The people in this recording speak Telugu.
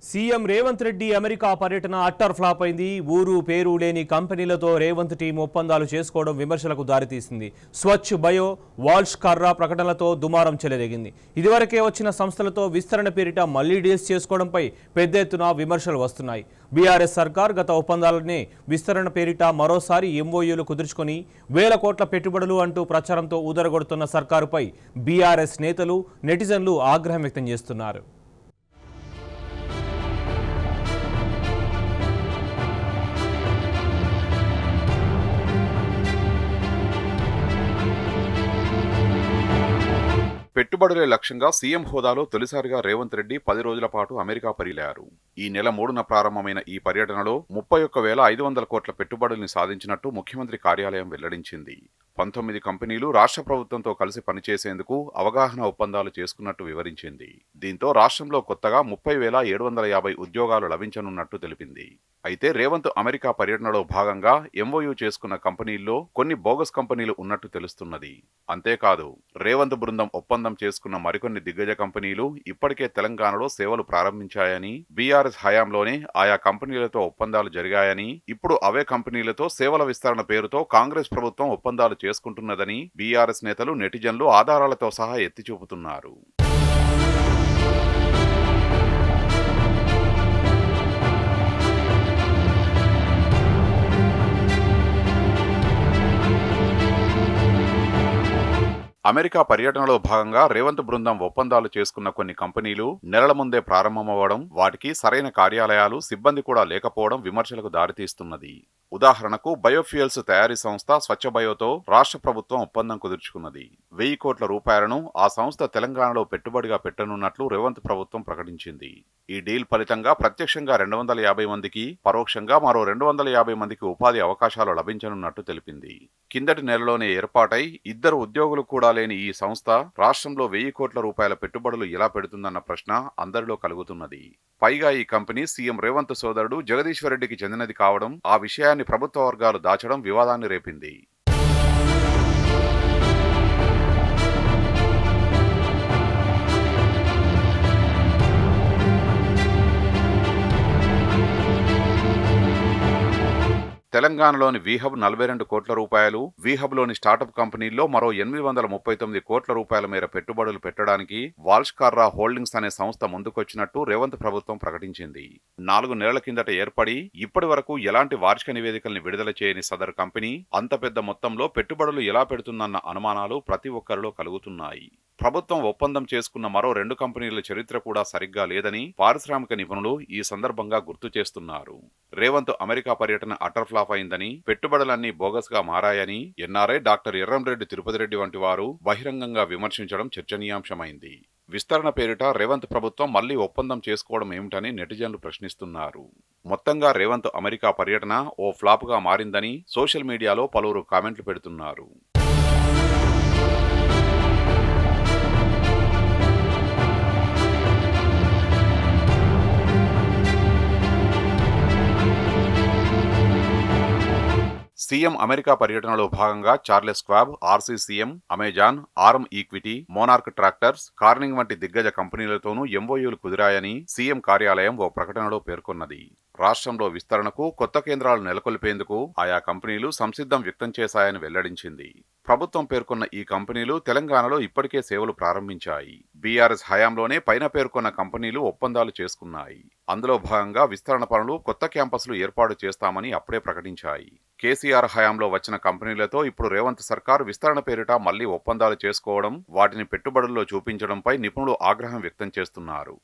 సీఎం రేవంత్ రెడ్డి అమెరికా పర్యటన అట్టర్ ఫ్లాప్ అయింది. ఊరు పేరు లేని కంపెనీలతో రేవంత్ టీం ఒప్పందాలు చేసుకోవడం విమర్శలకు దారితీసింది. స్వచ్ఛ బయో, వాల్ష్ కర్రా ప్రకటనలతో దుమారం చెలరేగింది. ఇదివరకే వచ్చిన సంస్థలతో విస్తరణ పేరిట మళ్లీ డీల్స్ చేసుకోవడంపై పెద్ద ఎత్తున విమర్శలు వస్తున్నాయి. బీఆర్ఎస్ సర్కార్ గత ఒప్పందాలనే విస్తరణ పేరిట మరోసారి ఎంఓయూలు కుదుర్చుకొని వేల కోట్ల పెట్టుబడులు అంటూ ప్రచారంతో ఊదరగొడుతున్న సర్కారుపై బీఆర్ఎస్ నేతలు, నెటిజన్లు ఆగ్రహం వ్యక్తం చేస్తున్నారు. పెట్టుబడులే లక్ష్యంగా సీఎం హోదాలో తొలిసారిగా రేవంత్ రెడ్డి 10 రోజుల పాటు అమెరికా పరిలారు. ఈ నెల 3న ప్రారంభమైన ఈ పర్యటనలో 31,500 కోట్ల పెట్టుబడుల్ని సాధించినట్టు ముఖ్యమంత్రి కార్యాలయం వెల్లడించింది. 19 కంపెనీలు రాష్ట్ర ప్రభుత్వంతో కలిసి పనిచేసేందుకు అవగాహన ఒప్పందాలు చేసుకున్నట్టు వివరించింది. దీంతో రాష్ట్రంలో కొత్తగా 30,750 ఉద్యోగాలు లభించనున్నట్టు తెలిపింది. అయితే రేవంత్ అమెరికా పర్యటనలో భాగంగా ఎంఓయూ చేసుకున్న కంపెనీల్లో కొన్ని బోగస్ కంపెనీలు ఉన్నట్టు తెలుస్తున్నది. అంతేకాదు రేవంత్ బృందం ఒప్పందం చేసుకున్న మరికొన్ని దిగ్గజ కంపెనీలు ఇప్పటికే తెలంగాణలో సేవలు ప్రారంభించాయని, బీఆర్ఎస్ హయాంలోనే ఆయా కంపెనీలతో ఒప్పందాలు జరిగాయని, ఇప్పుడు అవే కంపెనీలతో సేవల విస్తరణ పేరుతో కాంగ్రెస్ ప్రభుత్వం ఒప్పందాలు చేసుకుంటున్నదని బీఆర్ఎస్ నేతలు, నెటిజన్లు ఆధారాలతో సహా ఎత్తి చూపుతున్నారు. అమెరికా పర్యటనలో భాగంగా రేవంత్ బృందం ఒప్పందాలు చేసుకున్న కొన్ని కంపెనీలు నెలల ముందే ప్రారంభమవ్వడం, వాటికి సరైన కార్యాలయాలు, సిబ్బంది కూడా లేకపోవడం విమర్శలకు దారితీస్తున్నది. ఉదాహరణకు బయోఫ్యూయల్స్ తయారీ సంస్థ స్వచ్ఛ బయోతో రాష్ట్ర ప్రభుత్వం ఒప్పందం కుదుర్చుకున్నది. 1000 కోట్ల రూపాయలను ఆ సంస్థ తెలంగాణలో పెట్టుబడిగా పెట్టనున్నట్లు రేవంత్ ప్రభుత్వం ప్రకటించింది. ఈ డీల్ ఫలితంగా ప్రత్యక్షంగా 250 మందికి, పరోక్షంగా మరో 250 మందికి ఉపాధి అవకాశాలు లభించనున్నట్టు తెలిపింది. కిందటి నెలలోనే ఏర్పాటై 2 ఉద్యోగులు కూడా లేని ఈ సంస్థ రాష్ట్రంలో 1000 కోట్ల రూపాయల పెట్టుబడులు ఎలా పెడుతుందన్న ప్రశ్న అందరిలో కలుగుతున్నది. పైగా ఈ కంపెనీ సీఎం రేవంత్ సోదరుడు జగదీశ్వర్ రెడ్డికి చెందినది కావడం, ఆ విషయాన్ని ప్రభుత్వ వర్గాలు దాచడం వివాదాన్ని రేపింది. తెలంగాణలోని వీహబ్ 42 కోట్ల రూపాయలు, వీహబ్లోని స్టార్టప్ కంపెనీల్లో మరో 839 కోట్ల రూపాయల మేర పెట్టుబడులు పెట్టడానికి వాల్ష్ కర్రా హోల్డింగ్స్ అనే సంస్థ ముందుకొచ్చినట్టు రేవంత్ ప్రభుత్వం ప్రకటించింది. 4 నెలల కిందట ఏర్పడి ఇప్పటి వరకు ఎలాంటి వార్షిక నివేదికల్ని విడుదల చేయని సదరు కంపెనీ అంత పెద్ద మొత్తంలో పెట్టుబడులు ఎలా పెడుతుందన్న అనుమానాలు ప్రతి ఒక్కరిలో కలుగుతున్నాయి. ప్రభుత్వం ఒప్పందం చేసుకున్న మరో 2 కంపెనీల చరిత్ర కూడా సరిగ్గా లేదని పారిశ్రామిక నిపుణులు ఈ సందర్భంగా గుర్తు చేస్తున్నారు. రేవంత్ అమెరికా పర్యటన అటర్ ఫ్లాప్ అయిందని, పెట్టుబడులన్నీ బోగస్ గా మారాయని ఎన్ఆర్ఐ డాక్టర్ ఎర్రంరెడ్డి తిరుపతి రెడ్డి వంటి వారు బహిరంగంగా విమర్శించడం చర్చనీయాంశమైంది. విస్తరణ పేరిట రేవంత్ ప్రభుత్వం మళ్లీ ఒప్పందం చేసుకోవడం ఏమిటని నెటిజన్లు ప్రశ్నిస్తున్నారు. మొత్తంగా రేవంత్ అమెరికా పర్యటన ఓ ఫ్లాప్ గా మారిందని సోషల్ మీడియాలో పలువురు కామెంట్లు పెడుతున్నారు. సీఎం అమెరికా పర్యటనలో భాగంగా Charles Schwab, RCCM, Amazon, Arm Equity, Monarch Tractors, Corning వంటి దిగ్గజ కంపెనీలతోనూ ఎంఓయూలు కుదిరాయని సీఎం కార్యాలయం ఓ ప్రకటనలో పేర్కొన్నది. రాష్ట్రంలో విస్తరణకు కొత్త కేంద్రాలు నెలకొల్పేందుకు ఆయా కంపెనీలు సంసిద్ధం వ్యక్తం చేశాయని వెల్లడించింది. ప్రభుత్వం పేర్కొన్న ఈ కంపెనీలు తెలంగాణలో ఇప్పటికే సేవలు ప్రారంభించాయి. బీఆర్ఎస్ హయాంలోనే పైన పేర్కొన్న కంపెనీలు ఒప్పందాలు చేసుకున్నాయి. అందులో భాగంగా విస్తరణ పనులు, కొత్త క్యాంపస్లు ఏర్పాటు చేస్తామని అప్పుడే ప్రకటించాయి. కేసీఆర్ హయాంలో వచ్చిన కంపెనీలతో ఇప్పుడు రేవంత్ సర్కార్ విస్తరణ పేరిట మళ్లీ ఒప్పందాలు చేసుకోవడం, వాటిని పెట్టుబడుల్లో చూపించడంపై నిపుణులు ఆగ్రహం వ్యక్తం చేస్తున్నారు.